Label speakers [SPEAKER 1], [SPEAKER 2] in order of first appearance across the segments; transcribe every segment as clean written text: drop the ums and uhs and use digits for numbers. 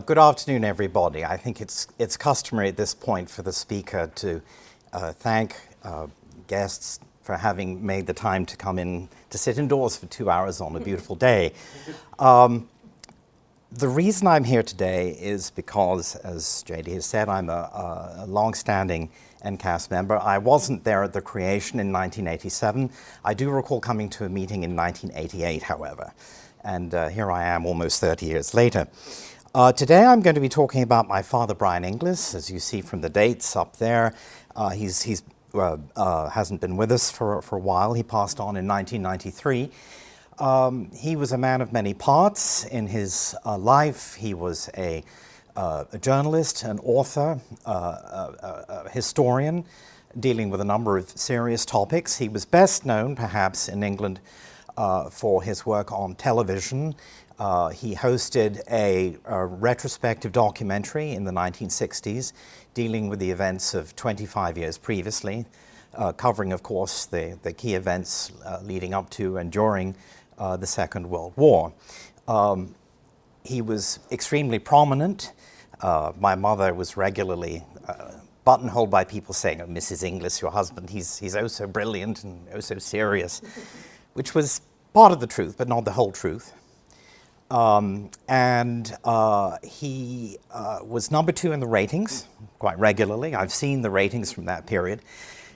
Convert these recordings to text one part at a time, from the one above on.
[SPEAKER 1] Good afternoon, everybody. I think it's customary at this point for the speaker to thank guests for having made the time to come in to sit indoors for 2 hours on a beautiful day. The reason I'm here today is because, as JD has said, I'm a long-standing NCAS member. I wasn't there at the creation in 1987. I do recall coming to a meeting in 1988, however, and here I am almost 30 years later. Today I'm going to be talking about my father, Brian Inglis. As you see from the dates up there, he's hasn't been with us for a while. He passed on in 1993. He was a man of many parts in his life. He was a journalist, an author, a historian, dealing with a number of serious topics. He was best known, perhaps, in England for his work on television. He hosted a retrospective documentary in the 1960s dealing with the events of 25 years previously, covering, of course, the key events leading up to and during the Second World War. He was extremely prominent. My mother was regularly buttonholed by people saying, "Oh, Mrs. Inglis, your husband, he's oh so brilliant and oh so serious," which was part of the truth, but not the whole truth. He was number 2 in the ratings quite regularly. I've seen the ratings from that period.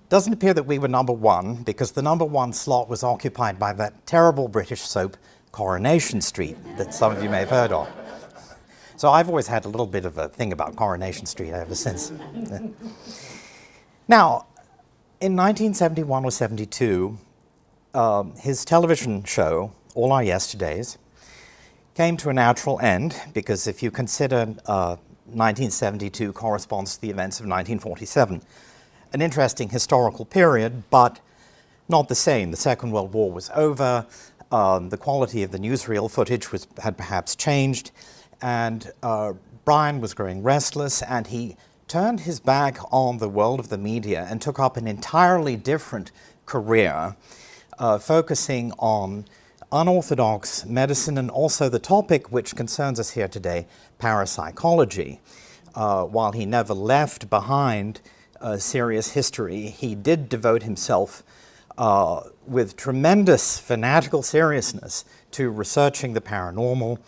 [SPEAKER 1] Doesn't appear that we were number 1 because the number 1 slot was occupied by that terrible British soap Coronation Street that some of you may have heard of. So I've always had a little bit of a thing about Coronation Street ever since. Now, in 1971 or 72, his television show, All Our Yesterdays, came to a natural end because if you consider 1972 corresponds to the events of 1947, an interesting historical period, but not the same. The Second World War was over, the quality of the newsreel footage had perhaps changed, and Brian was growing restless, and he turned his back on the world of the media and took up an entirely different career, focusing on unorthodox medicine and also the topic which concerns us here today, parapsychology. While he never left behind serious history, he did devote himself with tremendous fanatical seriousness to researching the paranormal,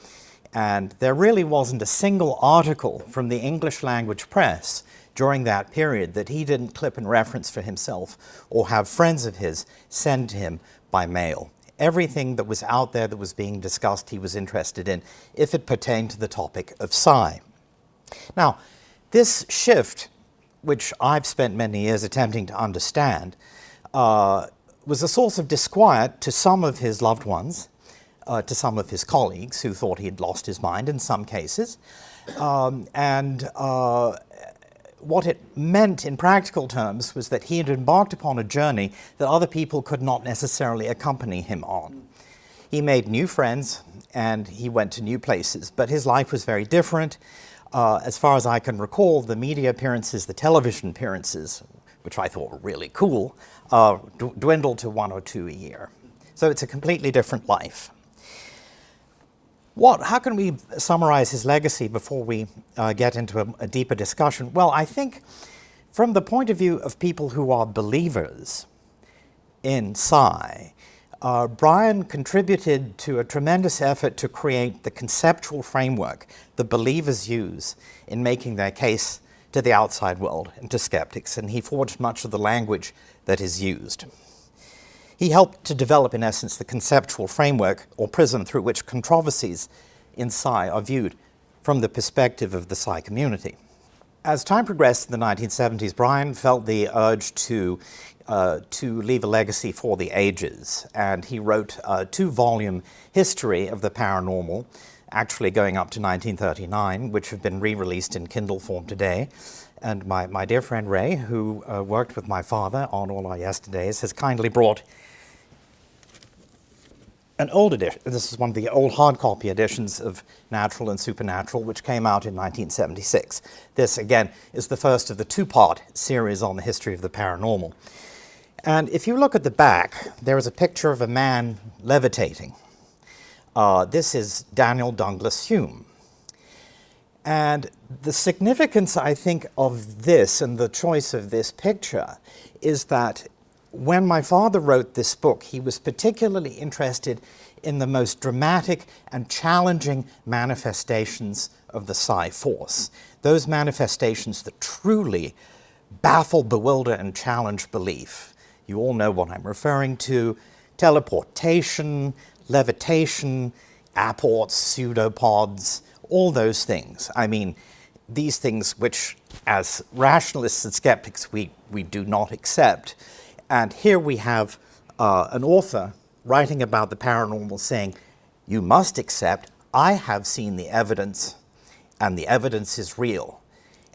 [SPEAKER 1] and there really wasn't a single article from the English language press during that period that he didn't clip and reference for himself or have friends of his send to him by mail. Everything that was out there that was being discussed he was interested in if it pertained to the topic of psi. Now, this shift, which I've spent many years attempting to understand, was a source of disquiet to some of his loved ones, to some of his colleagues who thought he had lost his mind in some cases, what it meant in practical terms was that he had embarked upon a journey that other people could not necessarily accompany him on. He made new friends and he went to new places, but his life was very different. As far as I can recall, the media appearances, the television appearances, which I thought were really cool, dwindled to 1 or 2 a year. So it's a completely different life. How can we summarize his legacy before we get into a deeper discussion? Well, I think from the point of view of people who are believers in psi, Brian contributed to a tremendous effort to create the conceptual framework the believers use in making their case to the outside world and to skeptics, and he forged much of the language that is used. He helped to develop, in essence, the conceptual framework or prism through which controversies in psi are viewed from the perspective of the psi community. As time progressed in the 1970s, Brian felt the urge to leave a legacy for the ages, and he wrote a 2-volume history of the paranormal, actually going up to 1939, which have been re-released in Kindle form today. And my dear friend Ray, who worked with my father on All Our Yesterdays, has kindly brought an old edition. This is one of the old hard copy editions of Natural and Supernatural, which came out in 1976. This, again, is the first of the two-part series on the history of the paranormal. And if you look at the back, there is a picture of a man levitating. This is Daniel Douglas Hume. And the significance, I think, of this and the choice of this picture is that when my father wrote this book, he was particularly interested in the most dramatic and challenging manifestations of the psi force. Those manifestations that truly baffle, bewilder, and challenge belief. You all know what I'm referring to: teleportation, levitation, apports, pseudopods, all those things. I mean, these things which, as rationalists and skeptics, we do not accept. And here we have an author writing about the paranormal saying, you must accept, I have seen the evidence, and the evidence is real.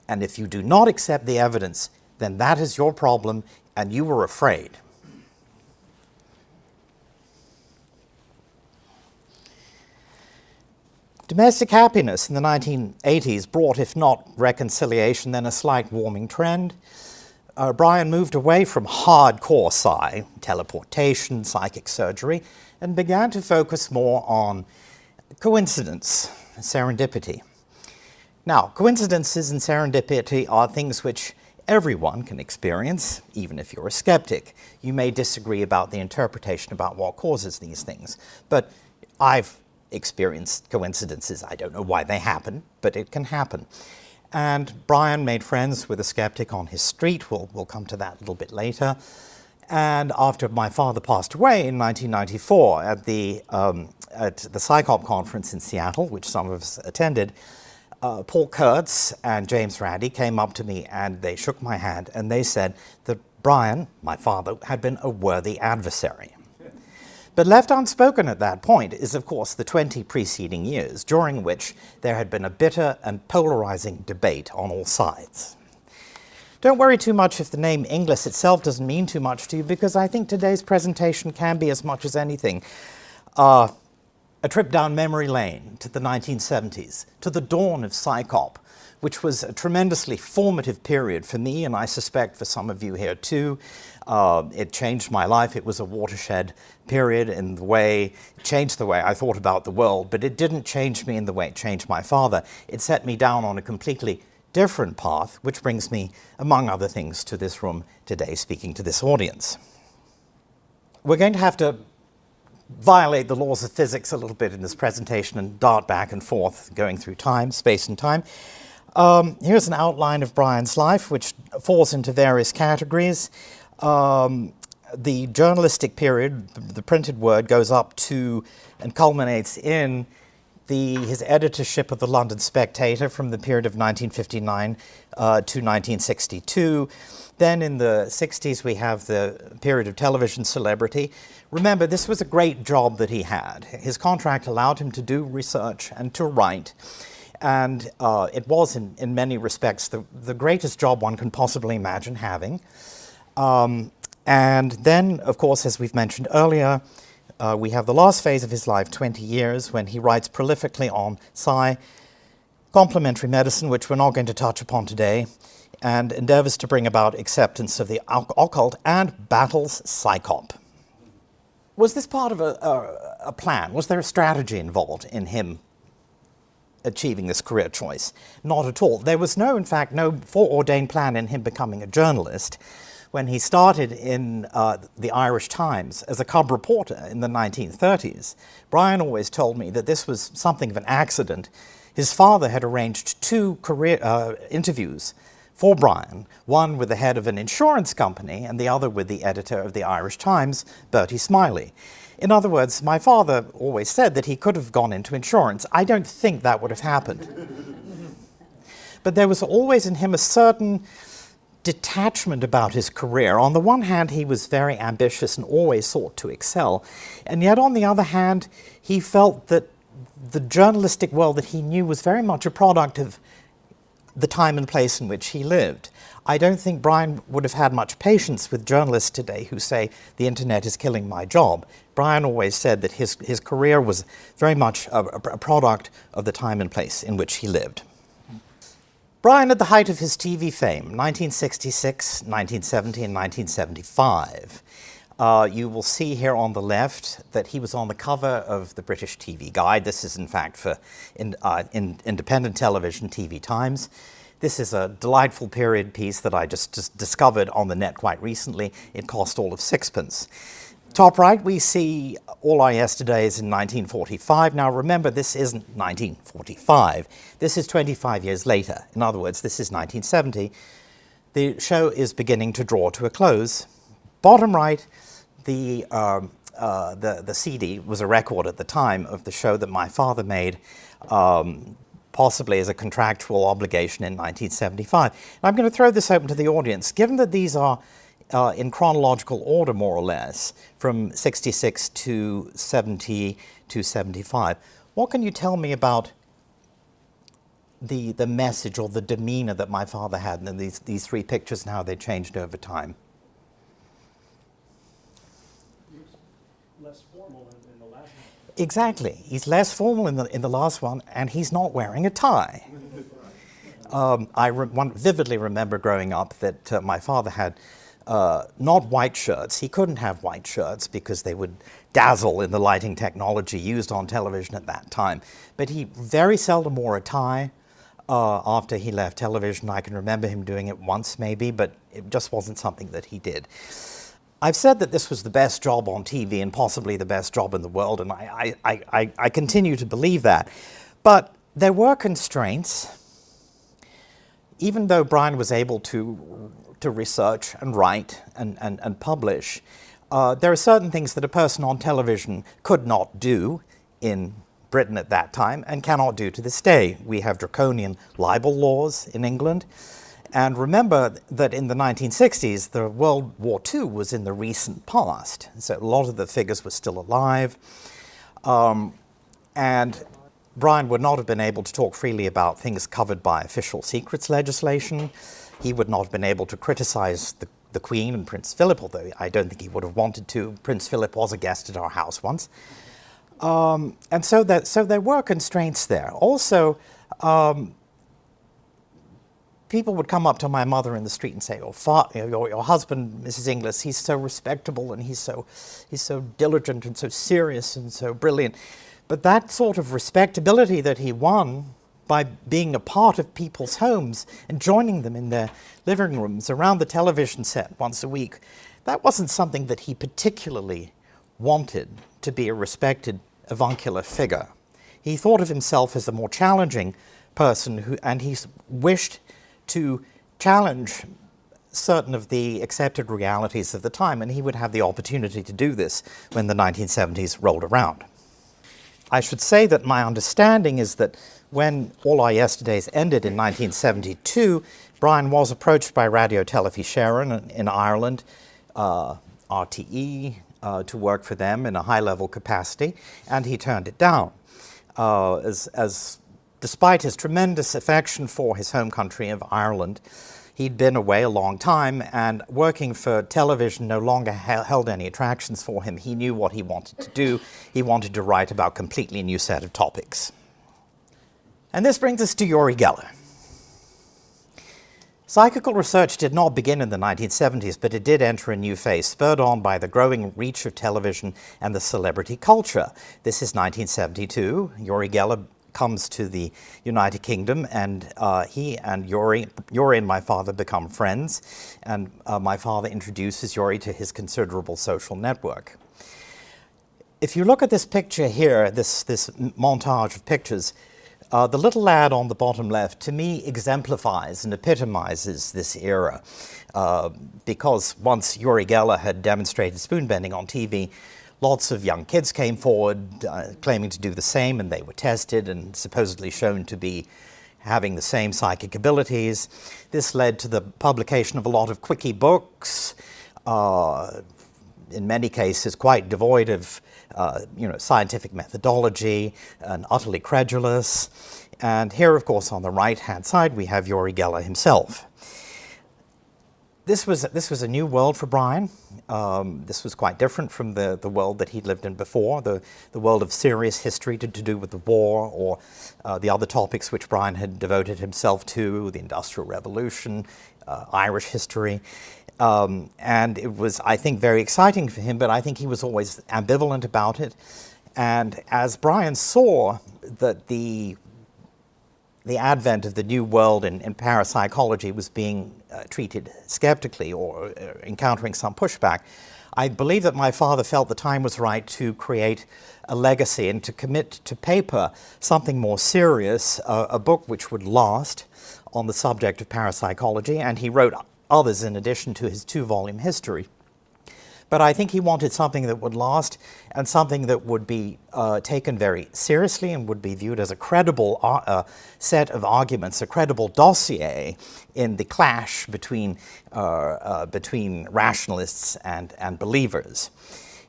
[SPEAKER 1] And if you do not accept the evidence, then that is your problem, and you were afraid. Domestic happiness in the 1980s brought, if not reconciliation, then a slight warming trend. Brian moved away from hardcore psi, teleportation, psychic surgery, and began to focus more on coincidence, serendipity. Now, coincidences and serendipity are things which everyone can experience, even if you're a skeptic. You may disagree about the interpretation about what causes these things, but I've experienced coincidences. I don't know why they happen, but it can happen. And Brian made friends with a skeptic on his street. We'll come to that a little bit later. And after my father passed away in 1994 at the PsyCop conference in Seattle, which some of us attended, Paul Kurtz and James Randi came up to me and they shook my hand and they said that Brian, my father, had been a worthy adversary. But left unspoken at that point is, of course, the 20 preceding years, during which there had been a bitter and polarizing debate on all sides. Don't worry too much if the name Inglis itself doesn't mean too much to you, because I think today's presentation can be, as much as anything, a trip down memory lane to the 1970s, to the dawn of PsyCop, which was a tremendously formative period for me, and I suspect for some of you here too. It changed my life. It was a watershed period in the way, it changed the way I thought about the world, but it didn't change me in the way it changed my father. It set me down on a completely different path, which brings me, among other things, to this room today, speaking to this audience. We're going to have to violate the laws of physics a little bit in this presentation and dart back and forth, going through time, space and time. Here's an outline of Brian's life, which falls into various categories. The journalistic period, the printed word, goes up to and culminates in his editorship of the London Spectator from the period of 1959 to 1962. Then in the 60s we have the period of television celebrity. Remember, this was a great job that he had. His contract allowed him to do research and to write. And it was, in many respects, the greatest job one can possibly imagine having. And then, of course, as we've mentioned earlier, we have the last phase of his life, 20 years, when he writes prolifically on psi, complementary medicine, which we're not going to touch upon today, and endeavors to bring about acceptance of the occult and battles PsyCop. Was this part of a plan? Was there a strategy involved in him achieving this career choice? Not at all. There was no foreordained plan in him becoming a journalist. When he started in the Irish Times as a cub reporter in the 1930s, Brian always told me that this was something of an accident. His father had arranged two career interviews for Brian, one with the head of an insurance company and the other with the editor of the Irish Times, Bertie Smiley. In other words, my father always said that he could have gone into insurance. I don't think that would have happened. But there was always in him a certain detachment about his career. On the one hand, he was very ambitious and always sought to excel. And yet, on the other hand, he felt that the journalistic world that he knew was very much a product of the time and place in which he lived. I don't think Brian would have had much patience with journalists today who say the internet is killing my job. Brian always said that his career was very much a product of the time and place in which he lived. Brian, at the height of his TV fame, 1966, 1970, and 1975. You will see here on the left that he was on the cover of the British TV Guide. This is, in fact, for independent television, TV Times. This is a delightful period piece that I just discovered on the net quite recently. It cost all of sixpence. Top right, we see All Our Yesterdays in 1945. Now remember, this isn't 1945. This is 25 years later. In other words, this is 1970. The show is beginning to draw to a close. Bottom right, the CD was a record at the time of the show that my father made, possibly as a contractual obligation in 1975. And I'm going to throw this open to the audience. Given that these are in chronological order, more or less, from 66 to 70 to 75, what can you tell me about the message or the demeanor that my father had in these three pictures and how they changed over time?
[SPEAKER 2] Less formal in the last one.
[SPEAKER 1] Exactly. He's less formal in the last one, and he's not wearing a tie. I vividly remember growing up that my father had not white shirts. He couldn't have white shirts because they would dazzle in the lighting technology used on television at that time. But he very seldom wore a tie after he left television. I can remember him doing it once maybe, but it just wasn't something that he did. I've said that this was the best job on TV and possibly the best job in the world, and I continue to believe that. But there were constraints. Even though Brian was able to research and write and publish, there are certain things that a person on television could not do in Britain at that time and cannot do to this day. We have draconian libel laws in England. And remember that in the 1960s, the World War II was in the recent past. So a lot of the figures were still alive. And Brian would not have been able to talk freely about things covered by official secrets legislation. He would not have been able to criticize the Queen and Prince Philip, although I don't think he would have wanted to. Prince Philip was a guest at our house once. And so there were constraints there. Also, people would come up to my mother in the street and say, your husband, Mrs. Inglis, he's so respectable and he's so diligent and so serious and so brilliant. But that sort of respectability that he won by being a part of people's homes and joining them in their living rooms around the television set once a week, that wasn't something that he particularly wanted to be a respected avuncular figure. He thought of himself as a more challenging person and he wished to challenge certain of the accepted realities of the time, and he would have the opportunity to do this when the 1970s rolled around. I should say that my understanding is that when All Our Yesterdays ended in 1972, Brian was approached by Radio Telefí Shéireann in Ireland, RTE, to work for them in a high-level capacity, and he turned it down. Despite his tremendous affection for his home country of Ireland, he'd been away a long time, and working for television no longer held any attractions for him. He knew what he wanted to do. He wanted to write about a completely new set of topics. And this brings us to Uri Geller. Psychical research did not begin in the 1970s, but it did enter a new phase, spurred on by the growing reach of television and the celebrity culture. This is 1972. Uri Geller comes to the United Kingdom, and he and Uri and my father become friends, and my father introduces Uri to his considerable social network. If you look at this picture here, this montage of pictures, the little lad on the bottom left, to me, exemplifies and epitomizes this era, because once Uri Geller had demonstrated spoon-bending on TV, lots of young kids came forward claiming to do the same, and they were tested and supposedly shown to be having the same psychic abilities. This led to the publication of a lot of quickie books, in many cases quite devoid of scientific methodology and utterly credulous. And here, of course, on the right-hand side, we have Uri Geller himself. This was a new world for Brian. This was quite different from the world that he'd lived in before, the world of serious history to do with the war or the other topics which Brian had devoted himself to, the Industrial Revolution, Irish history. And it was, I think, very exciting for him, but I think he was always ambivalent about it. And as Brian saw that the advent of the new world in parapsychology was being treated skeptically or encountering some pushback, I believe that my father felt the time was right to create a legacy and to commit to paper something more serious, a book which would last on the subject of parapsychology, and he wrote others in addition to his 2-volume history. But I think he wanted something that would last and something that would be taken very seriously and would be viewed as a credible set of arguments, a credible dossier in the clash between rationalists and believers.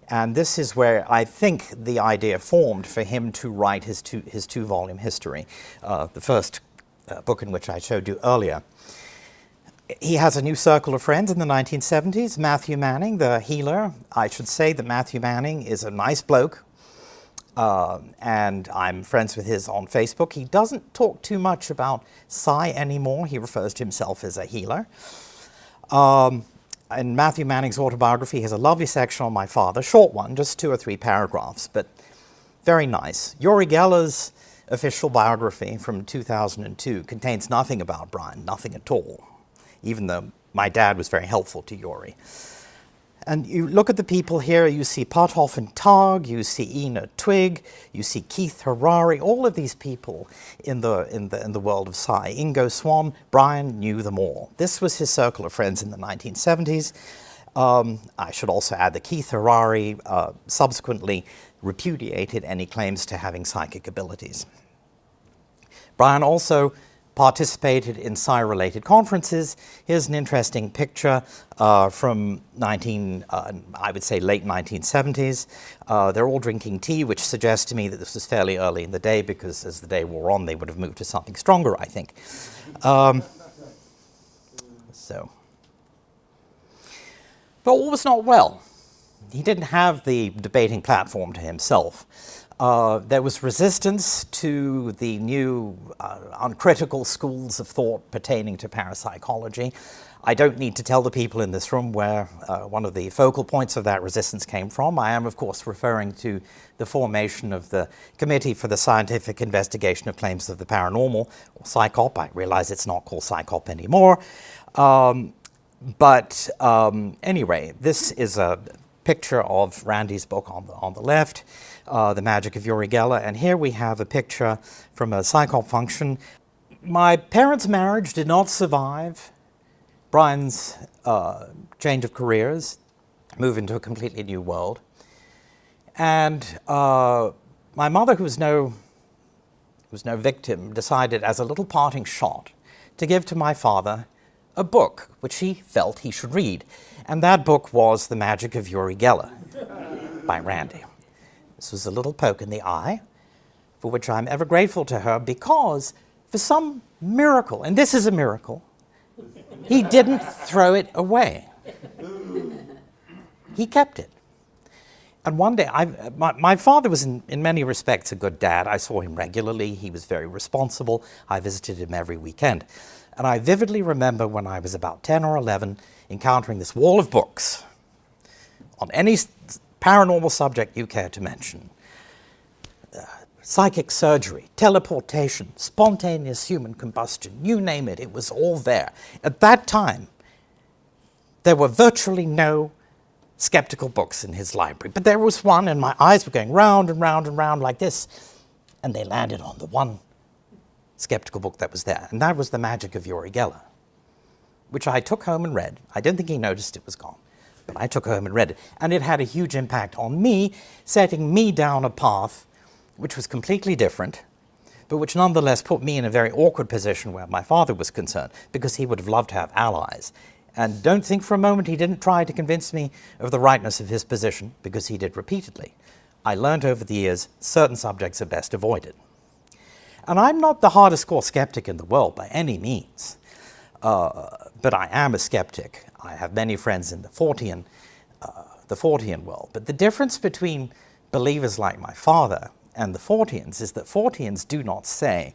[SPEAKER 1] And this is where I think the idea formed for him to write his 2-volume history, the first book in which I showed you earlier. He has a new circle of friends in the 1970s. Matthew Manning, the healer. I should say that Matthew Manning is a nice bloke, and I'm friends with his on Facebook. He doesn't talk too much about psi anymore. He refers to himself as a healer. In Matthew Manning's autobiography, he has a lovely section on my father, short one, just 2 or 3 paragraphs, but very nice. Uri Geller's official biography from 2002 contains nothing about Brian, nothing at all, even though my dad was very helpful to Uri. And you look at the people here, you see Pothoff and Tagg, you see Ina Twig, you see Keith Harari, all of these people in the world of psi. Ingo Swann, Brian knew them all. This was his circle of friends in the 1970s. I should also add that Keith Harari subsequently repudiated any claims to having psychic abilities. Brian also participated in psi-related conferences. Here's an interesting picture from I would say late 1970s. They're all drinking tea, which suggests to me that this was fairly early in the day, because as the day wore on, they would have moved to something stronger, I think. But all was not well. He didn't have the debating platform to himself. There was resistance to the new uncritical schools of thought pertaining to parapsychology. I don't need to tell the people in this room where one of the focal points of that resistance came from. I am, of course, referring to the formation of the Committee for the Scientific Investigation of Claims of the Paranormal, or CSICOP. I realize it's not called CSICOP anymore. Anyway, this is a picture of Randy's book on the left, The Magic of Uri Geller, and here we have a picture from a CSICOP function. My parents' marriage did not survive Brian's change of careers, move into a completely new world. And my mother, who was no victim, decided as a little parting shot to give to my father a book which he felt he should read. And that book was The Magic of Uri Geller by Randy. This was a little poke in the eye, for which I'm ever grateful to her, because for some miracle, and this is a miracle, he didn't throw it away. He kept it. And one day, my father was in many respects a good dad. I saw him regularly. He was very responsible. I visited him every weekend. And I vividly remember when I was about 10 or 11 encountering this wall of books on any paranormal subject you care to mention. Psychic surgery, teleportation, spontaneous human combustion, you name it, it was all there. At that time, there were virtually no skeptical books in his library, but there was one, and my eyes were going round and round and round like this, and they landed on the one skeptical book that was there, and that was The Magic of Uri Geller, which I took home and read. I don't think he noticed it was gone, but I took it home and read it, and it had a huge impact on me, setting me down a path which was completely different, but which nonetheless put me in a very awkward position where my father was concerned, because he would have loved to have allies. And don't think for a moment he didn't try to convince me of the rightness of his position, because he did repeatedly. I learned over the years certain subjects are best avoided. And I'm not the hardest core skeptic in the world by any means, but I am a skeptic. I have many friends in the Fortean world. But the difference between believers like my father and the Forteans is that Forteans do not say,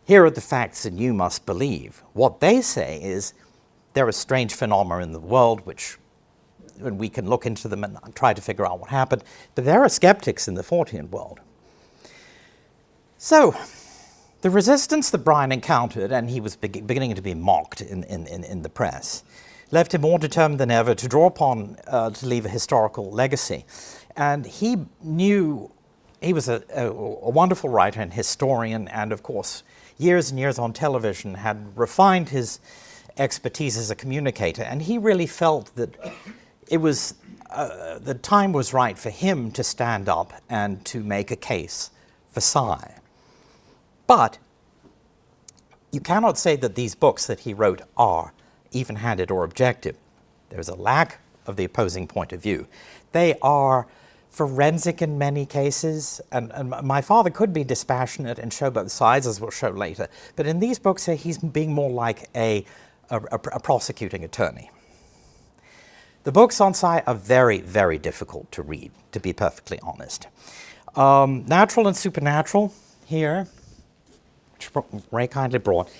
[SPEAKER 1] here are the facts and you must believe. What they say is, there are strange phenomena in the world which and we can look into them and try to figure out what happened. But there are skeptics in the Fortean world. So, the resistance that Brian encountered, and he was beginning to be mocked in the press, left him more determined than ever to draw upon, to leave a historical legacy. And he knew, he was a wonderful writer and historian, and of course, years and years on television had refined his expertise as a communicator, and he really felt that it was, the time was right for him to stand up and to make a case for Psi. But you cannot say that these books that he wrote are even-handed or objective. There's a lack of the opposing point of view. They are forensic in many cases, and my father could be dispassionate and show both sides, as we'll show later. But in these books, he's being more like a prosecuting attorney. The books on Psi are very, very difficult to read, to be perfectly honest. Natural and Supernatural here, which Ray kindly brought,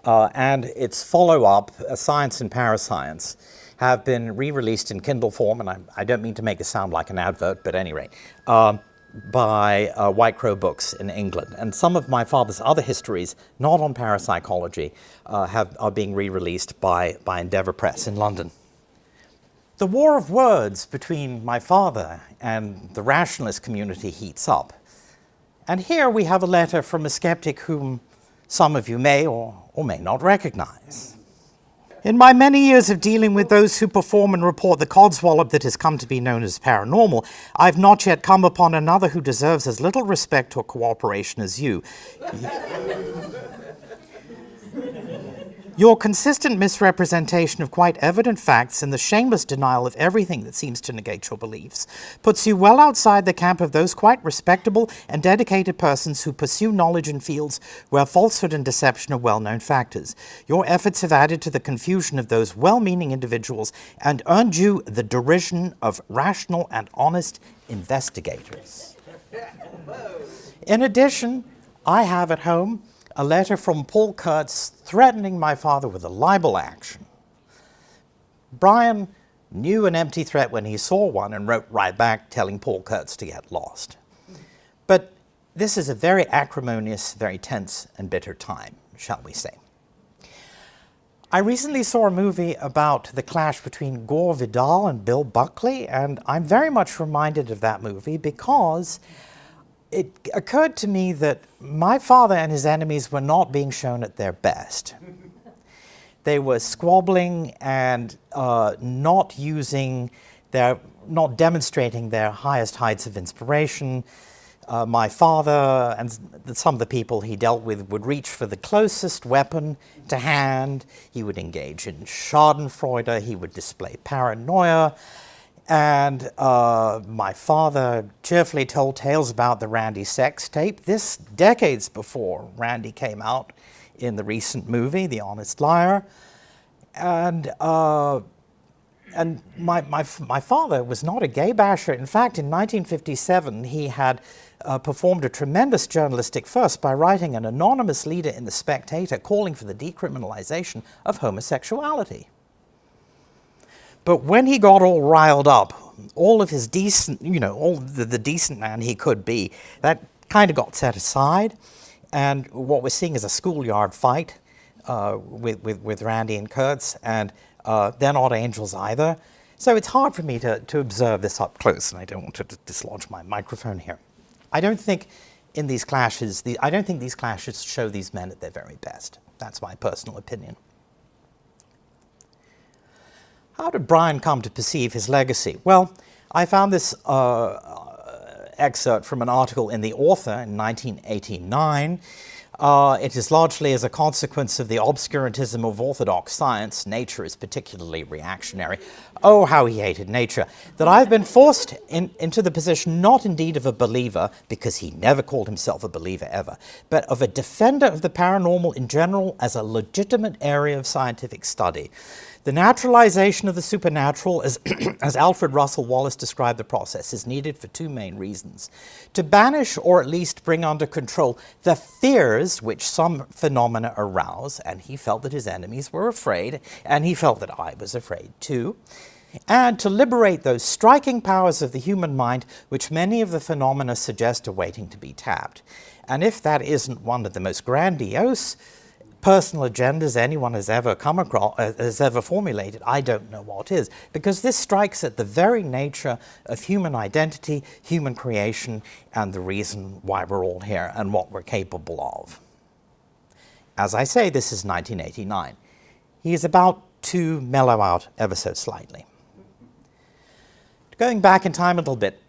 [SPEAKER 1] and its follow-up, Science and Parascience, have been re-released in Kindle form, and I don't mean to make it sound like an advert, but at any rate, by White Crow Books in England. And some of my father's other histories, not on parapsychology, are being re-released by Endeavour Press in London. The war of words between my father and the rationalist community heats up. And here we have a letter from a skeptic whom some of you may or may not recognize. In my many years of dealing with those who perform and report the codswallop that has come to be known as paranormal, I've not yet come upon another who deserves as little respect or cooperation as you. Your consistent misrepresentation of quite evident facts and the shameless denial of everything that seems to negate your beliefs puts you well outside the camp of those quite respectable and dedicated persons who pursue knowledge in fields where falsehood and deception are well-known factors. Your efforts have added to the confusion of those well-meaning individuals and earned you the derision of rational and honest investigators. In addition, I have at home a letter from Paul Kurtz threatening my father with a libel action. Brian knew an empty threat when he saw one and wrote right back telling Paul Kurtz to get lost. But this is a very acrimonious, very tense and bitter time, shall we say. I recently saw a movie about the clash between Gore Vidal and Bill Buckley, and I'm very much reminded of that movie because it occurred to me that my father and his enemies were not being shown at their best. They were squabbling and not demonstrating their highest heights of inspiration. My father and some of the people he dealt with would reach for the closest weapon to hand. He would engage in schadenfreude. He would display paranoia. And my father cheerfully told tales about the Randy sex tape. This decades before Randy came out in the recent movie, The Honest Liar. And my father was not a gay basher. In fact, in 1957, he had performed a tremendous journalistic first by writing an anonymous leader in The Spectator calling for the decriminalization of homosexuality. But when he got all riled up, all of his decent, all the decent man he could be, that kind of got set aside. And what we're seeing is a schoolyard fight with Randy and Kurtz, and they're not angels either. So it's hard for me to observe this up close, and I don't want to dislodge my microphone here. I don't think in these clashes, I don't think these clashes show these men at their very best. That's my personal opinion. How did Brian come to perceive his legacy? Well, I found this excerpt from an article in The Author in 1989. It is largely as a consequence of the obscurantism of orthodox science. Nature is particularly reactionary. Oh, how he hated nature. That I've been forced into the position not indeed of a believer, because he never called himself a believer ever, but of a defender of the paranormal in general as a legitimate area of scientific study. The naturalization of the supernatural, as Alfred Russel Wallace described the process, is needed for two main reasons. To banish or at least bring under control the fears which some phenomena arouse, and he felt that his enemies were afraid, and he felt that I was afraid too, and to liberate those striking powers of the human mind which many of the phenomena suggest are waiting to be tapped. And if that isn't one of the most grandiose personal agendas anyone has ever come across, has ever formulated, I don't know what is, because this strikes at the very nature of human identity, human creation, and the reason why we're all here and what we're capable of. As I say, this is 1989. He is about to mellow out ever so slightly. Going back in time a little bit,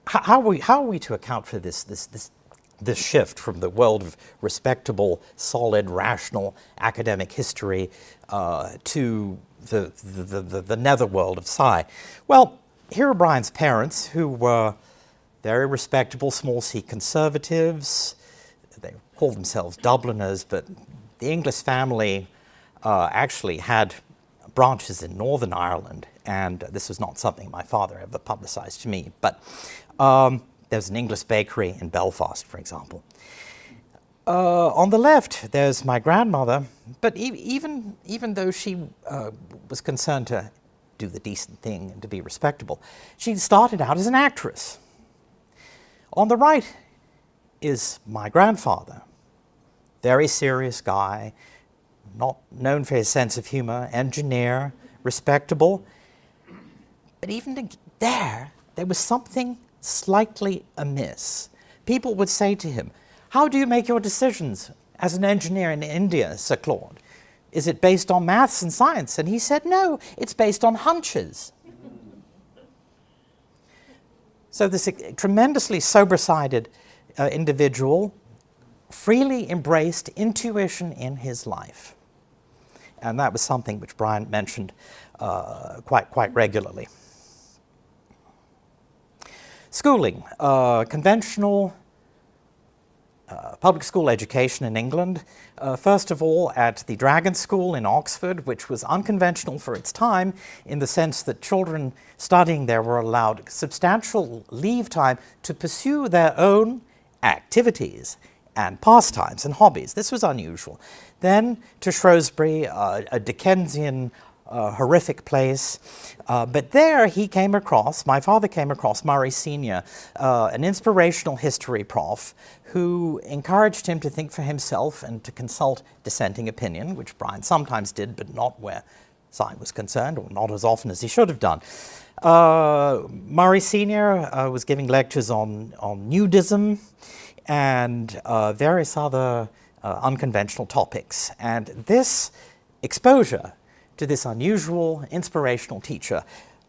[SPEAKER 1] how are we to account for this shift from the world of respectable, solid, rational academic history to the netherworld of sci? Well, here are Brian's parents, who were very respectable small C conservatives. They called themselves Dubliners, but the Inglis family actually had branches in Northern Ireland, and this was not something my father ever publicized to me, but there's an English bakery in Belfast, for example. On the left, there's my grandmother, but even though she was concerned to do the decent thing and to be respectable, she started out as an actress. On the right is my grandfather, very serious guy, not known for his sense of humor, engineer, respectable. But even there was something slightly amiss. People would say to him, "How do you make your decisions as an engineer in India, Sir Claude? Is it based on maths and science?" And he said, "No, it's based on hunches." So this tremendously sober-sided individual freely embraced intuition in his life. And that was something which Brian mentioned quite regularly. Schooling, conventional public school education in England, first of all at the Dragon School in Oxford, which was unconventional for its time in the sense that children studying there were allowed substantial leave time to pursue their own activities and pastimes and hobbies. This was unusual. Then to Shrewsbury, a Dickensian horrific place. But there he came across, my father came across Murray Sr., an inspirational history prof who encouraged him to think for himself and to consult dissenting opinion, which Brian sometimes did, but not where science was concerned, or not as often as he should have done. Murray Sr. Was giving lectures on nudism and various other unconventional topics. And this exposure to this unusual, inspirational teacher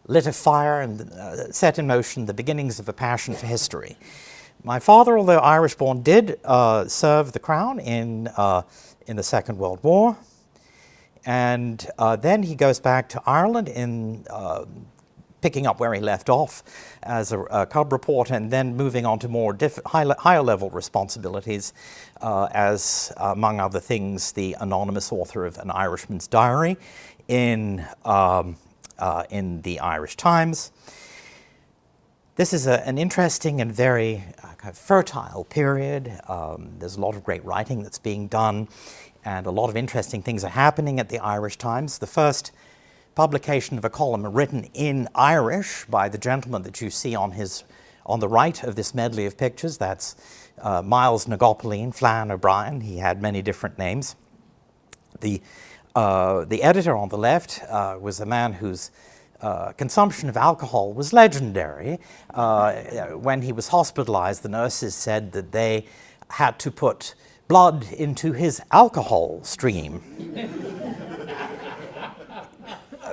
[SPEAKER 1] lit a fire and set in motion the beginnings of a passion for history. My father, although Irish-born, did serve the crown in the Second World War. And then he goes back to Ireland in picking up where he left off as a cub reporter, and then moving on to more higher level responsibilities as, among other things, the anonymous author of An Irishman's Diary in the Irish Times. This is an interesting and very kind of fertile period. There's a lot of great writing that's being done, and a lot of interesting things are happening at the Irish Times. The first publication of a column written in Irish by the gentleman that you see on the right of this medley of pictures. That's Miles Nagopoline, Flann O'Brien. He had many different names. The editor on the left was a man whose consumption of alcohol was legendary. When he was hospitalized, the nurses said that they had to put blood into his alcohol stream.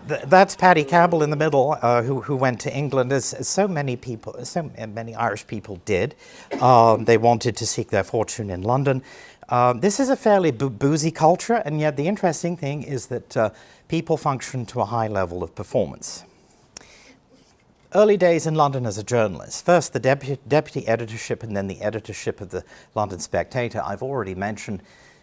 [SPEAKER 1] That's Paddy Campbell in the middle, who went to England, as so many people, so many Irish people did. They wanted to seek their fortune in London. This is a fairly boozy culture, and yet the interesting thing is that people function to a high level of performance. Early days in London as a journalist. First the deputy editorship and then the editorship of the London Spectator. I've already mentioned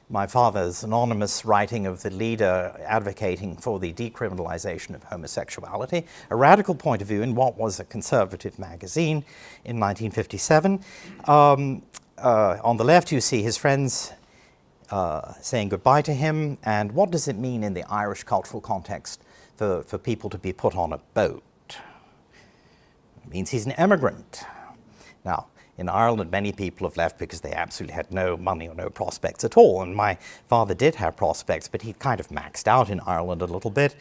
[SPEAKER 1] my father's anonymous writing of the leader advocating for the decriminalization of homosexuality, a radical point of view in what was a conservative magazine in 1957. On the left you see his friends saying goodbye to him, and what does it mean in the Irish cultural context for people to be put on a boat? It means he's an emigrant. Now, in Ireland, many people have left because they absolutely had no money or no prospects at all. And my father did have prospects, but he kind of maxed out in Ireland a little bit.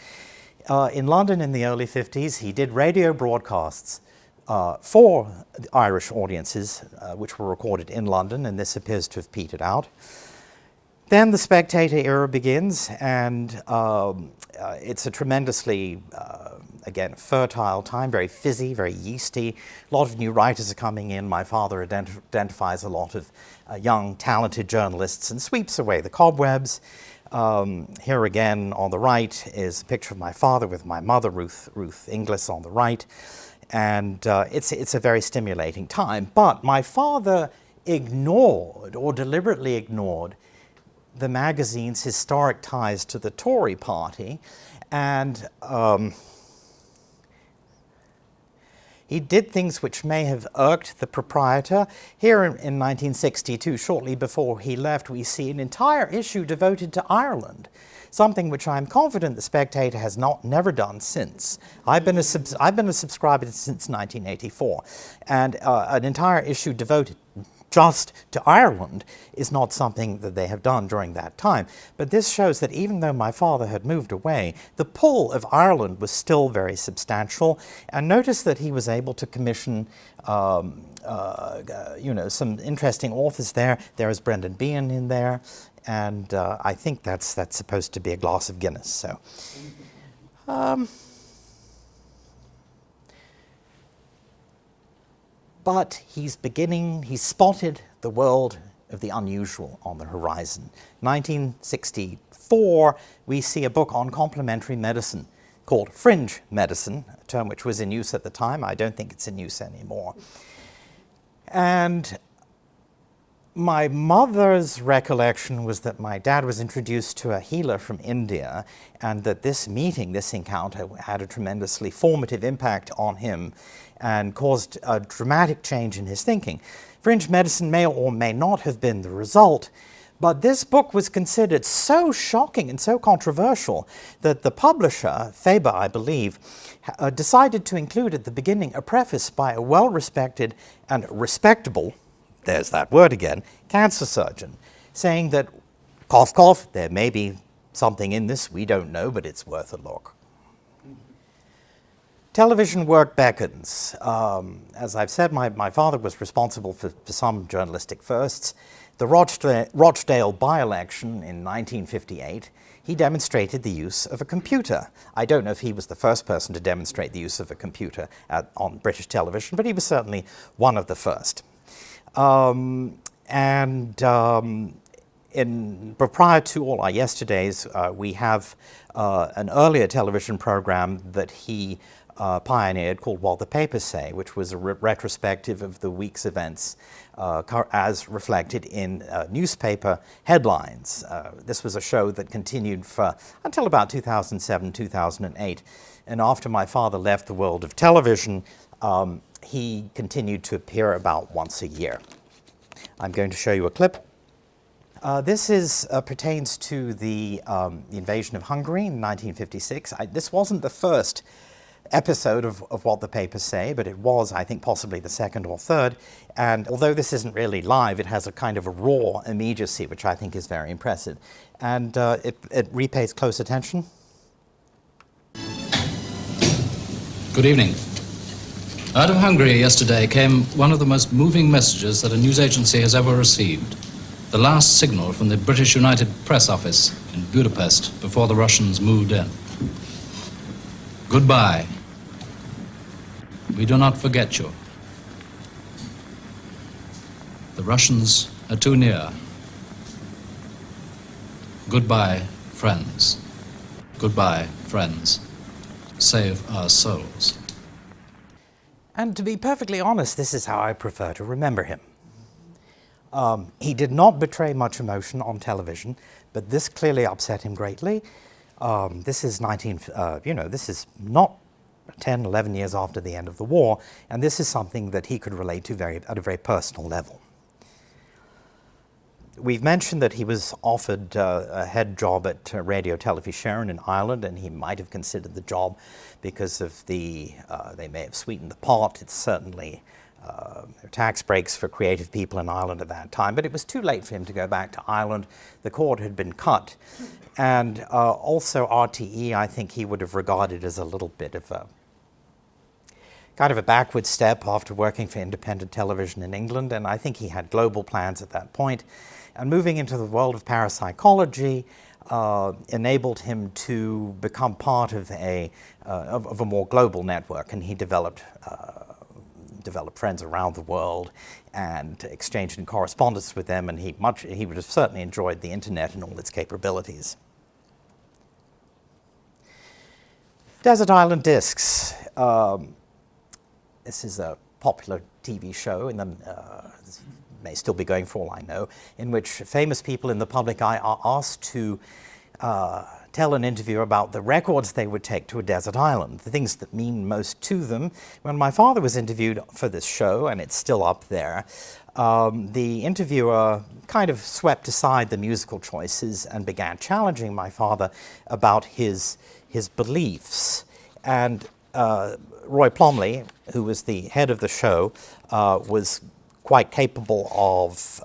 [SPEAKER 1] In London in the early 50s, he did radio broadcasts for Irish audiences, which were recorded in London, and this appears to have petered out. Then the Spectator era begins, and it's a tremendously again, fertile time, very fizzy, very yeasty. A lot of new writers are coming in. My father identifies a lot of young, talented journalists and sweeps away the cobwebs. Here again on the right is a picture of my father with my mother, Ruth Inglis, on the right. And it's a very stimulating time. But my father ignored, or deliberately ignored, the magazine's historic ties to the Tory party, and he did things which may have irked the proprietor. Here in 1962, shortly before he left, we see an entire issue devoted to Ireland, something which I'm confident the Spectator has never done since. I've been a subscriber since 1984, and an entire issue devoted just to Ireland is not something that they have done during that time. But this shows that even though my father had moved away, the pull of Ireland was still very substantial. And notice that he was able to commission some interesting authors there. There is Brendan Behan in there, and I think that's supposed to be a glass of Guinness. So. But he's spotted the world of the unusual on the horizon. 1964, we see a book on complementary medicine called Fringe Medicine, a term which was in use at the time. I don't think it's in use anymore. And my mother's recollection was that my dad was introduced to a healer from India, and that this encounter, had a tremendously formative impact on him and caused a dramatic change in his thinking. Fringe medicine may or may not have been the result, but this book was considered so shocking and so controversial that the publisher, Faber, I believe, decided to include at the beginning a preface by a well-respected and respectable, there's that word again, cancer surgeon, saying that, cough, cough, there may be something in this, we don't know, but it's worth a look. Television work beckons. As I've said, my father was responsible for some journalistic firsts. The Rochdale by-election in 1958, he demonstrated the use of a computer. I don't know if he was the first person to demonstrate the use of a computer on British television, but he was certainly one of the first. Prior to All Our Yesterdays, we have an earlier television program that he pioneered called What the Papers Say, which was a retrospective of the week's events as reflected in newspaper headlines. This was a show that continued until about 2007, 2008. And after my father left the world of television, he continued to appear about once a year. I'm going to show you a clip. This pertains to the invasion of Hungary in 1956. This wasn't the first episode of What the Papers Say, but it was, I think, possibly the second or third. And although this isn't really live, it has a kind of a raw immediacy, which I think is very impressive. And it repays close attention.
[SPEAKER 3] Good evening. Out of Hungary yesterday came one of the most moving messages that a news agency has ever received. The last signal from the British United Press Office in Budapest before the Russians moved in. Goodbye. We do not forget you. The Russians are too near. Goodbye, friends. Goodbye, friends. Save our souls.
[SPEAKER 1] And to be perfectly honest, this is how I prefer to remember him. He did not betray much emotion on television, but this clearly upset him greatly. This is this is not 10, 11 years after the end of the war, and this is something that he could relate to at a very personal level. We've mentioned that he was offered a head job at Radio Television in Ireland, and he might have considered the job because of they may have sweetened the pot. It's certainly there were tax breaks for creative people in Ireland at that time, but it was too late for him to go back to Ireland. The cord had been cut, and also RTE, I think he would have regarded as a little bit of a kind of a backward step after working for independent television in England, and I think he had global plans at that point. And moving into the world of parapsychology enabled him to become part of a more global network, and he developed friends around the world and exchanged in correspondence with them, and he would have certainly enjoyed the internet and all its capabilities. Desert Island Discs. This is a popular TV show this may still be going for all I know, in which famous people in the public eye are asked to tell an interview about the records they would take to a desert island, the things that mean most to them. When my father was interviewed for this show, and it's still up there, the interviewer kind of swept aside the musical choices and began challenging my father about his beliefs. And Roy Plomley, who was the head of the show, was quite capable of,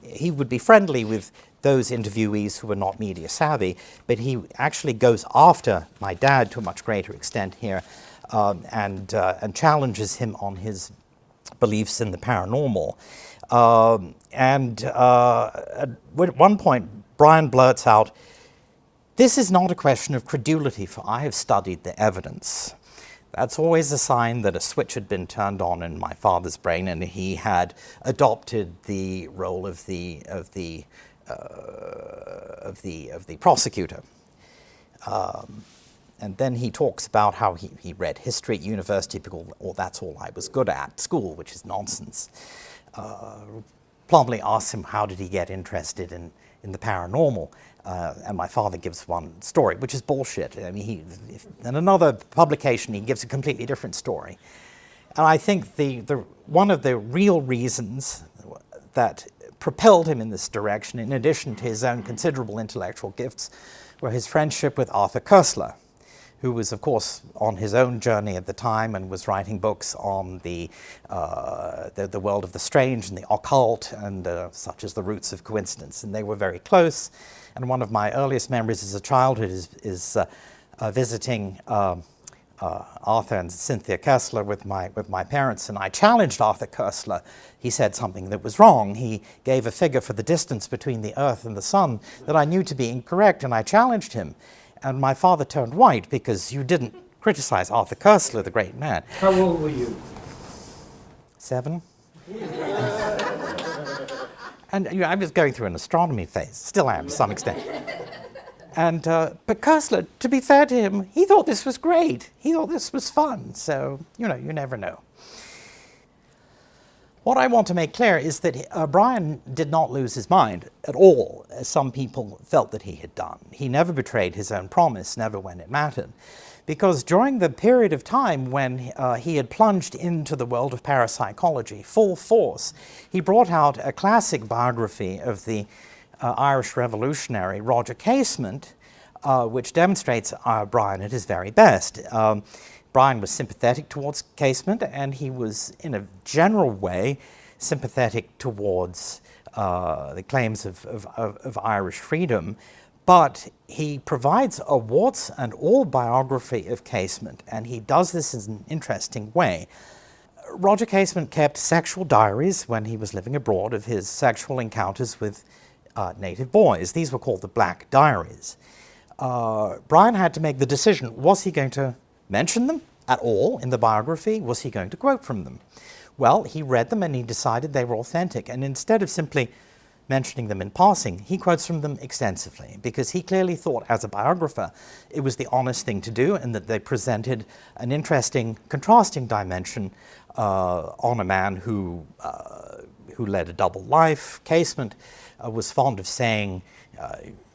[SPEAKER 1] he would be friendly with those interviewees who were not media savvy, but he actually goes after my dad to a much greater extent here and challenges him on his beliefs in the paranormal. At one point, Brian blurts out, "This is not a question of credulity, for I have studied the evidence." That's always a sign that a switch had been turned on in my father's brain, and he had adopted the role of the prosecutor. And then he talks about how he read history at university because, that's all I was good at school, which is nonsense. Plumley asks him how did he get interested in the paranormal. And my father gives one story, which is bullshit. I mean, in another publication, he gives a completely different story. And I think one of the real reasons that propelled him in this direction, in addition to his own considerable intellectual gifts, were his friendship with Arthur Koestler, who was, of course, on his own journey at the time and was writing books on the world of the strange and the occult, and such as The Roots of Coincidence. And they were very close. And one of my earliest memories as a childhood is visiting Arthur and Cynthia Koestler with my parents, and I challenged Arthur Koestler. He said something that was wrong. He gave a figure for the distance between the Earth and the Sun that I knew to be incorrect, and I challenged him. And my father turned white because you didn't criticize Arthur Koestler, the great man.
[SPEAKER 2] How old were you?
[SPEAKER 1] 7. And I was going through an astronomy phase, still am to some extent. And but Koestler, to be fair to him, he thought this was great. He thought this was fun. So, you never know. What I want to make clear is that Brian did not lose his mind at all, as some people felt that he had done. He never betrayed his own promise, never when it mattered. Because during the period of time when he had plunged into the world of parapsychology full force, he brought out a classic biography of the Irish revolutionary Roger Casement, which demonstrates Brian at his very best. Brian was sympathetic towards Casement, and he was, in a general way, sympathetic towards the claims of Irish freedom. But he provides a warts and all biography of Casement, and he does this in an interesting way. Roger Casement kept sexual diaries when he was living abroad of his sexual encounters with native boys. These were called the Black Diaries. Brian had to make the decision, was he going to mention them at all in the biography? Was he going to quote from them? Well, he read them and he decided they were authentic, and instead of simply mentioning them in passing, he quotes from them extensively, because he clearly thought, as a biographer, it was the honest thing to do, and that they presented an interesting, contrasting dimension on a man who led a double life. Casement was fond of saying,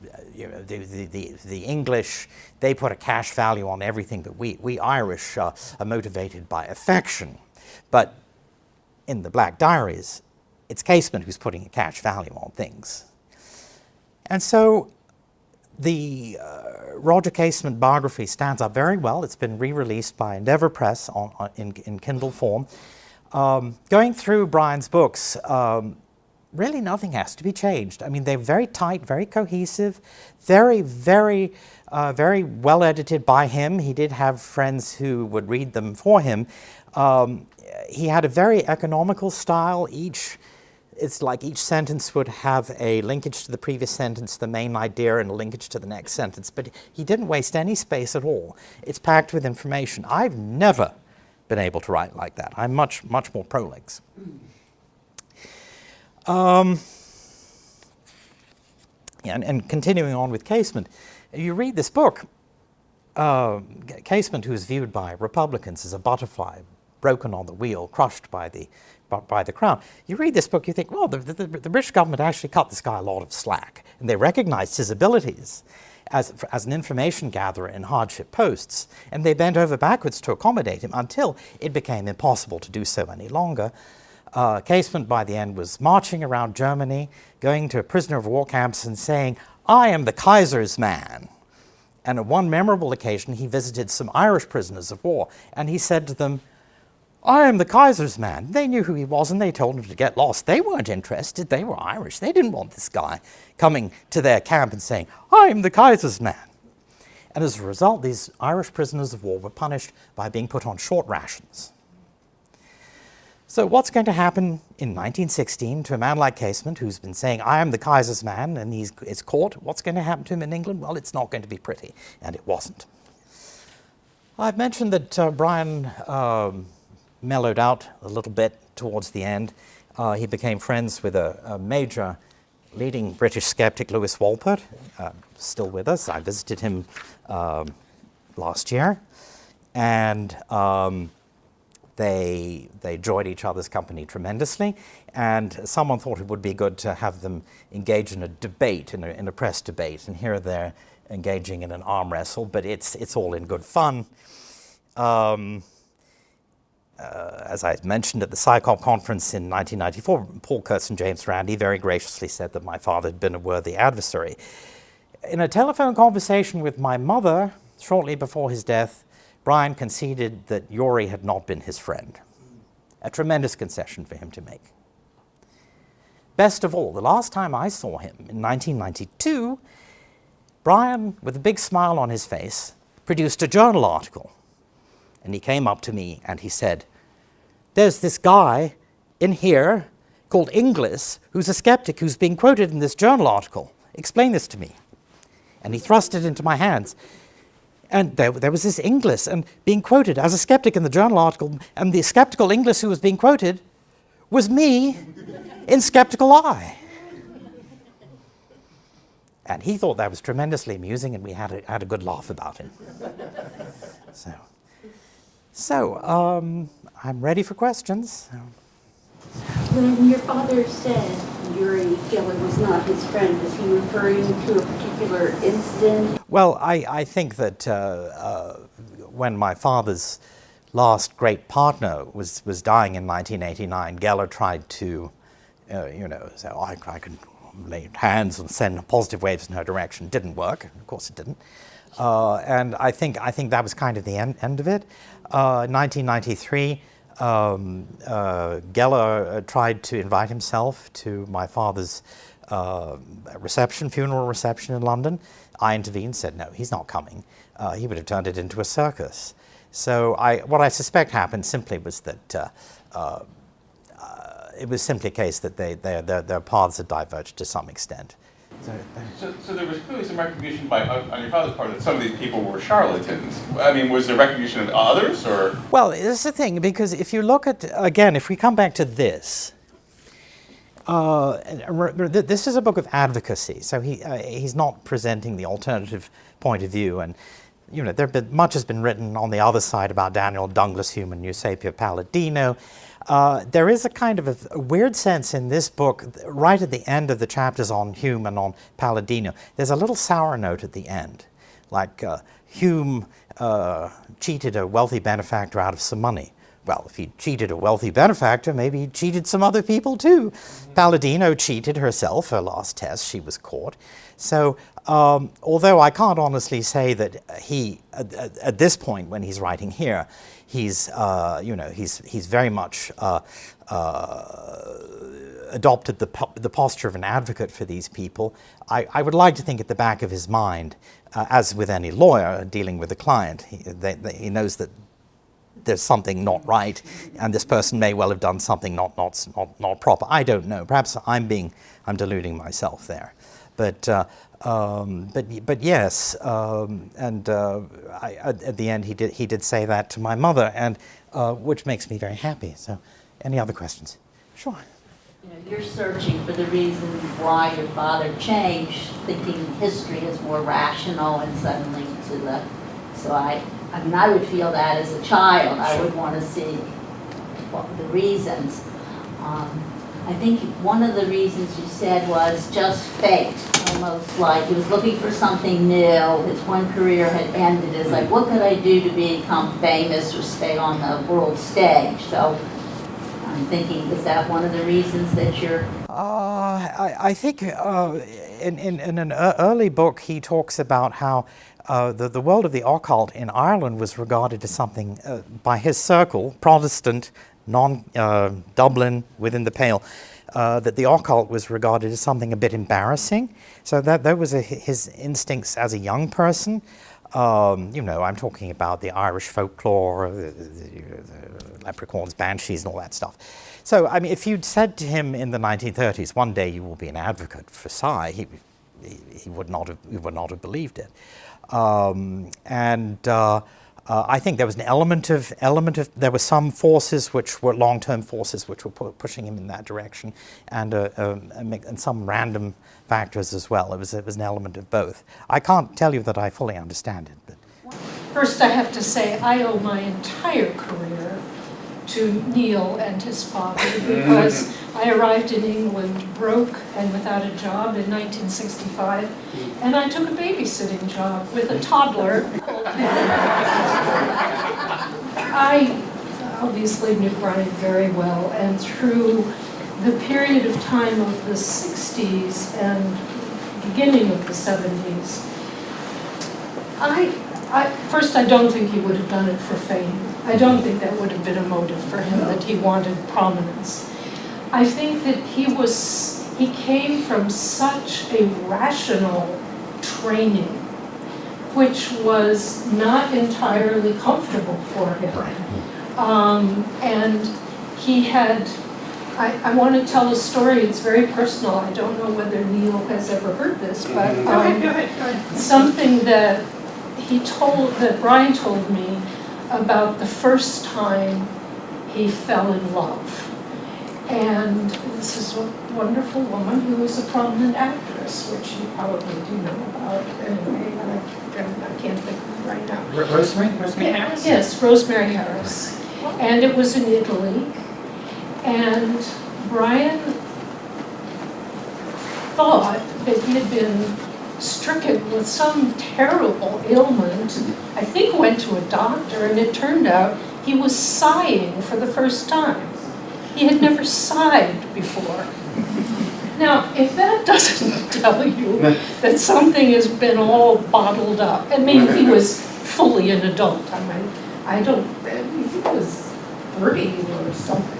[SPEAKER 1] the English, they put a cash value on everything, but we Irish are motivated by affection. But in the Black Diaries, it's Casement who's putting a cash value on things. And so the Roger Casement biography stands up very well. It's been re-released by Endeavour Press in Kindle form. Going through Brian's books, really nothing has to be changed. I mean, they're very tight, very cohesive, very well edited by him. He did have friends who would read them for him. He had a very economical style. It's like each sentence would have a linkage to the previous sentence, the main idea, and a linkage to the next sentence. But he didn't waste any space at all. It's packed with information. I've never been able to write like that. I'm much more prolix. And continuing on with Casement, you read this book, Casement, who is viewed by Republicans as a butterfly broken on the wheel, crushed by the crown. You read this book, you think, well, the British government actually cut this guy a lot of slack, and they recognized his abilities as an information gatherer in hardship posts, and they bent over backwards to accommodate him until it became impossible to do so any longer. Casement, by the end, was marching around Germany, going to prisoner of war camps and saying, "I am the Kaiser's man." And at one memorable occasion, he visited some Irish prisoners of war, and he said to them, "I am the Kaiser's man." They knew who he was, and they told him to get lost. They weren't interested. They were Irish. They didn't want this guy coming to their camp and saying, "I am the Kaiser's man." And as a result, these Irish prisoners of war were punished by being put on short rations. So what's going to happen in 1916 to a man like Casement, who's been saying, "I am the Kaiser's man," and is caught? What's going to happen to him in England? Well, it's not going to be pretty, and it wasn't. I've mentioned that Brian mellowed out a little bit towards the end. He became friends with a major leading British skeptic, Lewis Wolpert, still with us. I visited him last year, and they enjoyed each other's company tremendously, and someone thought it would be good to have them engage in a debate, in a press debate, and here they're engaging in an arm wrestle, but it's all in good fun. As I mentioned at the PsyCop conference in 1994, Paul Kurtz and James Randi very graciously said that my father had been a worthy adversary. In a telephone conversation with my mother shortly before his death, Brian conceded that Youri had not been his friend. A tremendous concession for him to make. Best of all, the last time I saw him, in 1992, Brian, with a big smile on his face, produced a journal article. And he came up to me and he said, "There's this guy in here called Inglis who's a skeptic who's being quoted in this journal article. Explain this to me." And he thrust it into my hands. And there was this Inglis and being quoted as a skeptic in the journal article, and the skeptical Inglis who was being quoted was me in Skeptical Eye. And he thought that was tremendously amusing, and we had a good laugh about it. So I'm ready for questions.
[SPEAKER 4] When your father said Uri Geller was not his friend, was he referring to a particular incident?
[SPEAKER 1] Well, I think that when my father's last great partner was dying in 1989, Geller tried to, say, "Oh, I can lay hands and send positive waves in her direction." Didn't work. Of course it didn't. And I think that was kind of the end of it. 1993, Geller tried to invite himself to my father's funeral reception in London. I intervened, said, "No, he's not coming." He would have turned it into a circus. So what I suspect happened simply was that it was simply a case that their paths had diverged to some extent.
[SPEAKER 5] So there was clearly some recognition on your father's part that some of these people were charlatans. I mean, was there recognition of others, or?
[SPEAKER 1] Well, it's the thing, because if you look at, again, if we come back to this, this is a book of advocacy, so he's not presenting the alternative point of view, and you know, much has been written on the other side about Daniel Douglas Hume and Eusapia Palladino. There is a kind of a weird sense in this book, right at the end of the chapters on Hume and on Palladino, there's a little sour note at the end, like Hume cheated a wealthy benefactor out of some money. Well, if he cheated a wealthy benefactor, maybe he cheated some other people too. Palladino cheated herself, her last test, she was caught. So, although I can't honestly say that he, at this point when he's writing here, he's very much adopted the posture of an advocate for these people. I would like to think at the back of his mind, as with any lawyer dealing with a client, he knows that there's something not right, and this person may well have done something not proper. I don't know. Perhaps I'm deluding myself there, but yes. At the end, he did say that to my mother, and which makes me very happy. So, any other questions? Sure.
[SPEAKER 6] You know, you're searching for the reason why your father changed, thinking history is more rational and suddenly to the. So I mean, I would feel that as a child. I would want to see the reasons. I think one of the reasons you said was just fate, almost like he was looking for something new. His one career had ended. It's like, what could I do to become famous or stay on the world stage? So I'm thinking, is that one of the reasons that you're...
[SPEAKER 1] I think in an early book he talks about how the world of the occult in Ireland was regarded as something, by his circle, Protestant, Dublin, within the Pale, that the occult was regarded as something a bit embarrassing. So that was his instincts as a young person. You know, I'm talking about the Irish folklore, the leprechauns, banshees, and all that stuff. So, I mean, if you'd said to him in the 1930s, one day you will be an advocate for Psi, he would not have believed it. I think there was an element of there were some forces which were long-term forces which were pushing him in that direction, and some random factors as well. It was an element of both. I can't tell you that I fully understand it, but
[SPEAKER 7] first I have to say I owe my entire career to Neil and his father, because I arrived in England broke and without a job in 1965, and I took a babysitting job with a toddler. I obviously knew Brian very well, and through the period of time of the 60s and beginning of the 70s, first, I don't think he would have done it for fame. I don't think that would have been a motive for him, that he wanted prominence. I think that he came from such a rational training, which was not entirely comfortable for him. And he had, I want to tell a story, it's very personal. I don't know whether Neil has ever heard this, but
[SPEAKER 8] Go ahead.
[SPEAKER 7] something that Brian told me about the first time he fell in love. And this is a wonderful woman who is a prominent actress, which you probably do know about. Anyway, I can't think of it right now.
[SPEAKER 8] Rosemary Harris?
[SPEAKER 7] Yes, Rosemary Harris. And it was in Italy. And Brian thought that he had been stricken with some terrible ailment. I think went to a doctor, and it turned out he was sighing for the first time. He had never sighed before. Now, if that doesn't tell you that something has been all bottled up, I mean, he was fully an adult. I mean, he was 30 or something.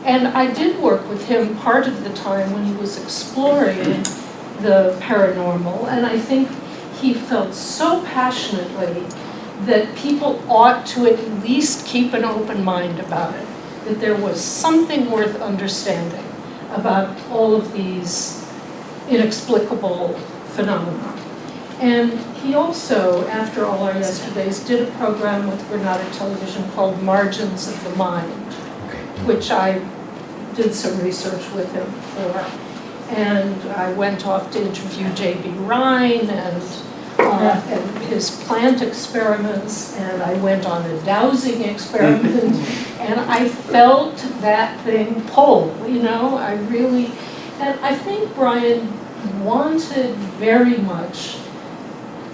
[SPEAKER 7] And I did work with him part of the time when he was exploring the paranormal, and I think he felt so passionately that people ought to at least keep an open mind about it, that there was something worth understanding. about all of these inexplicable phenomena. And he also, after All Our Yesterdays, did a program with Granada Television called Margins of the Mind, which I did some research with him for. And I went off to interview J.B. Rhine and his plant experiments, and I went on a dowsing experiment, and I felt that thing pull, you know, I really, and I think Brian wanted very much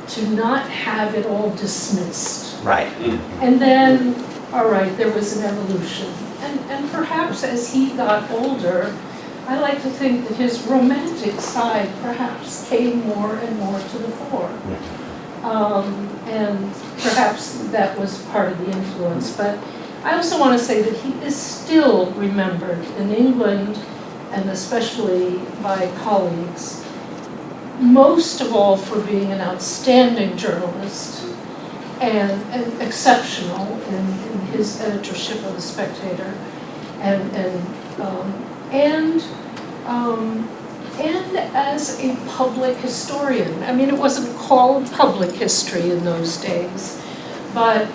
[SPEAKER 7] to not have it all dismissed.
[SPEAKER 1] Right.
[SPEAKER 7] And then, all right, there was an evolution. And perhaps as he got older, I like to think that his romantic side perhaps came more and more to the fore. And perhaps that was part of the influence. But I also want to say that he is still remembered in England, and especially by colleagues, most of all for being an outstanding journalist and exceptional in his editorship of The Spectator, and as a public historian. I mean, it wasn't called public history in those days, but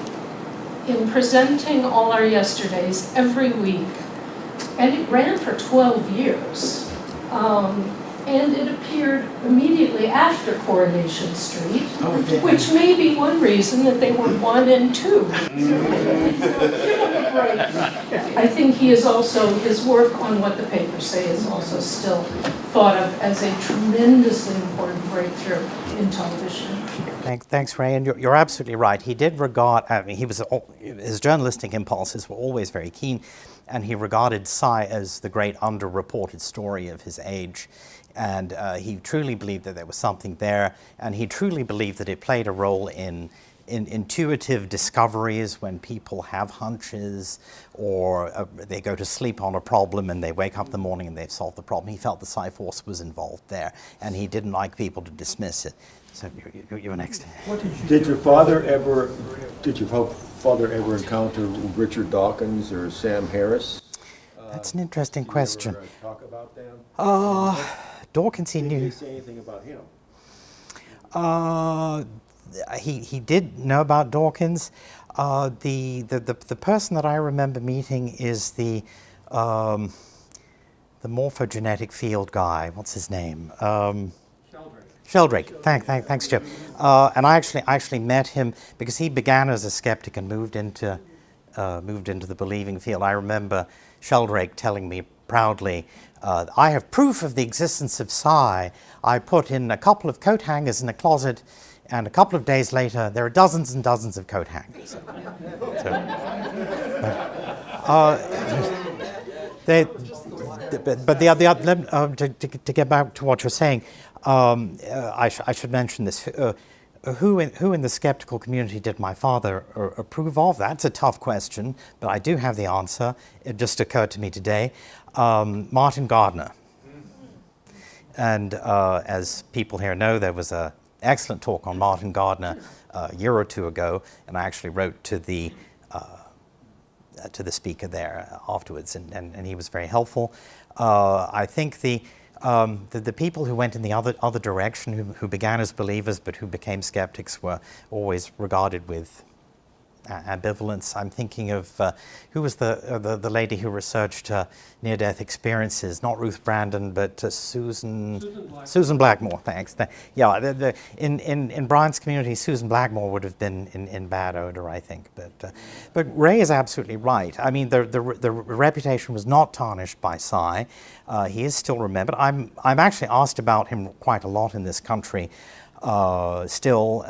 [SPEAKER 7] in presenting All Our Yesterdays every week, and it ran for 12 years, and it appeared immediately after Coronation Street, which may be one reason that they were 1 and 2. I think he is also, his work on What the Papers Say is also still thought of as a tremendously important breakthrough in television.
[SPEAKER 1] Thanks, Ray, and you're absolutely right. He did regard, I mean, his journalistic impulses were always very keen, and he regarded Psy as the great underreported story of his age. And he truly believed that there was something there, and he truly believed that it played a role in intuitive discoveries when people have hunches, or they go to sleep on a problem and they wake up in the morning and they've solved the problem. He felt the Psy force was involved there, and he didn't like people to dismiss it. So you're next.
[SPEAKER 9] Did your father ever encounter Richard Dawkins or Sam Harris?
[SPEAKER 1] That's an interesting question.
[SPEAKER 9] Did you ever talk about them?
[SPEAKER 1] Dawkins, he
[SPEAKER 9] Did
[SPEAKER 1] knew.
[SPEAKER 9] he say anything about him?
[SPEAKER 1] He did know about Dawkins. The person that I remember meeting is the morphogenetic field guy. What's his name? Sheldrake. Thanks, Joe. And I actually met him because he began as a skeptic and moved into the believing field. I remember Sheldrake telling me proudly, I have proof of the existence of Psy. I put in a couple of coat hangers in a closet, and a couple of days later, there are dozens and dozens of coat hangers. To get back to what you're saying, I should mention this. Who in the skeptical community did my father approve of? That's a tough question, but I do have the answer. It just occurred to me today. Martin Gardner. And as people here know, there was an excellent talk on Martin Gardner a year or two ago, and I actually wrote to the speaker there afterwards, and he was very helpful. I think the people who went in the other direction, who began as believers but who became skeptics, were always regarded with ambivalence. I'm thinking of who was the lady who researched near-death experiences? Not Ruth Brandon, but Susan Blackmore. Thanks. In Brian's community, Susan Blackmore would have been in bad odor, I think. But Ray is absolutely right. I mean, the reputation was not tarnished by Psy. He is still remembered. I'm actually asked about him quite a lot in this country. Still,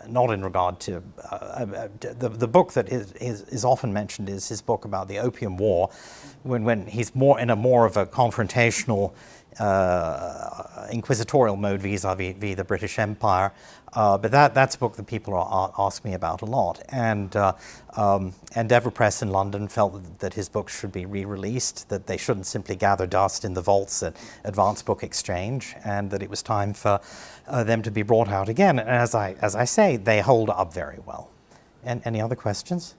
[SPEAKER 1] not in regard to the book that is often mentioned is his book about the Opium War, when he's more of a confrontational, inquisitorial mode vis-a-vis the British Empire. But that's a book that people ask me about a lot. And Endeavour Press in London felt that his books should be re-released, that they shouldn't simply gather dust in the vaults at Advanced Book Exchange, and that it was time for them to be brought out again. And as I say, they hold up very well. And any other questions?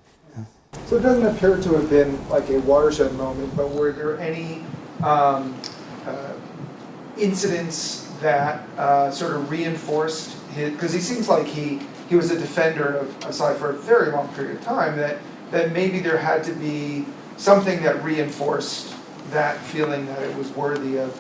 [SPEAKER 10] So it doesn't appear to have been like a watershed moment, but were there any um, incidents that sort of reinforced his, because he seems like he was a defender of Psy for a very long period of time, that maybe there had to be something that reinforced that feeling that it was worthy of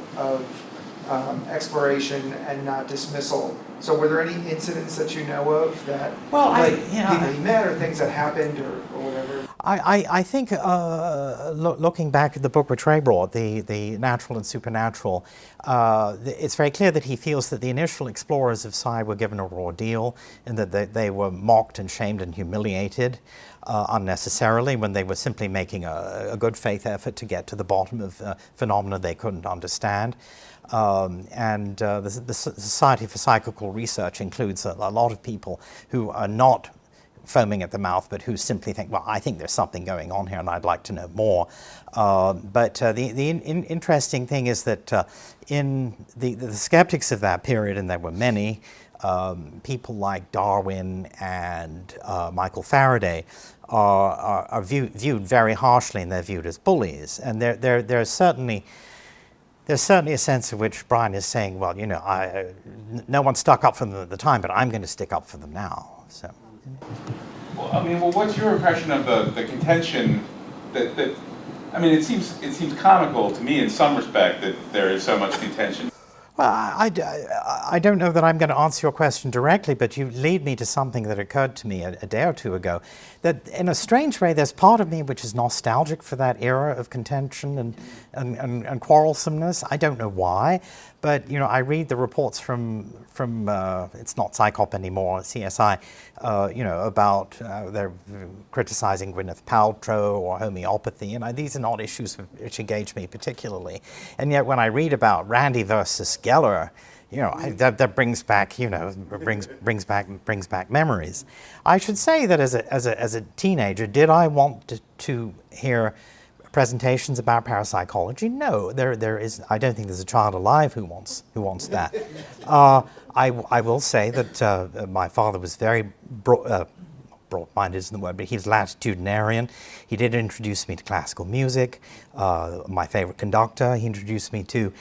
[SPEAKER 10] exploration and not dismissal. So were there any incidents that you know of that,
[SPEAKER 1] Well,
[SPEAKER 10] people he met or things that happened or whatever?
[SPEAKER 1] I think looking back at the book which Ray brought, the Natural and Supernatural, it's very clear that he feels that the initial explorers of Psy were given a raw deal and that they were mocked and shamed and humiliated unnecessarily when they were simply making a good faith effort to get to the bottom of phenomena they couldn't understand. The Society for Psychical Research includes a lot of people who are not foaming at the mouth, but who simply think, well, I think there's something going on here and I'd like to know more. The interesting thing is that in the skeptics of that period, and there were many, people like Darwin and Michael Faraday are viewed very harshly, and they're viewed as bullies. And there's certainly a sense in which Brian is saying, well, you know, no one stuck up for them at the time, but I'm going to stick up for them now. So.
[SPEAKER 5] Well, I mean, what's your impression of the contention that I mean, it seems comical to me in some respect that there is so much contention.
[SPEAKER 1] Well, I don't know that I'm going to answer your question directly, but you lead me to something that occurred to me a day or two ago, that in a strange way there's part of me which is nostalgic for that era of contention and quarrelsomeness. I don't know why, but you know, I read the reports from it's not Psychop anymore, CSI, you know, about they're criticizing Gwyneth Paltrow or homeopathy, and these are not issues which engage me particularly. And yet when I read about Randi versus Geller, you know, that brings back, you know, brings back memories. I should say that as a teenager, did I want to hear presentations about parapsychology? No, there is. I don't think there's a child alive who wants that. I will say that my father was very broad-minded isn't the word, but he was latitudinarian. He did introduce me to classical music. My favorite conductor he introduced me to.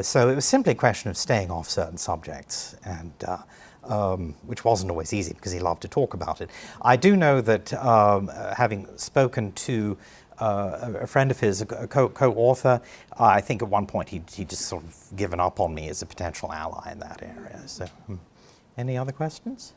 [SPEAKER 1] So it was simply a question of staying off certain subjects, and which wasn't always easy because he loved to talk about it. I do know that having spoken to a friend of his, a co-author, I think at one point he just sort of given up on me as a potential ally in that area. So, any other questions?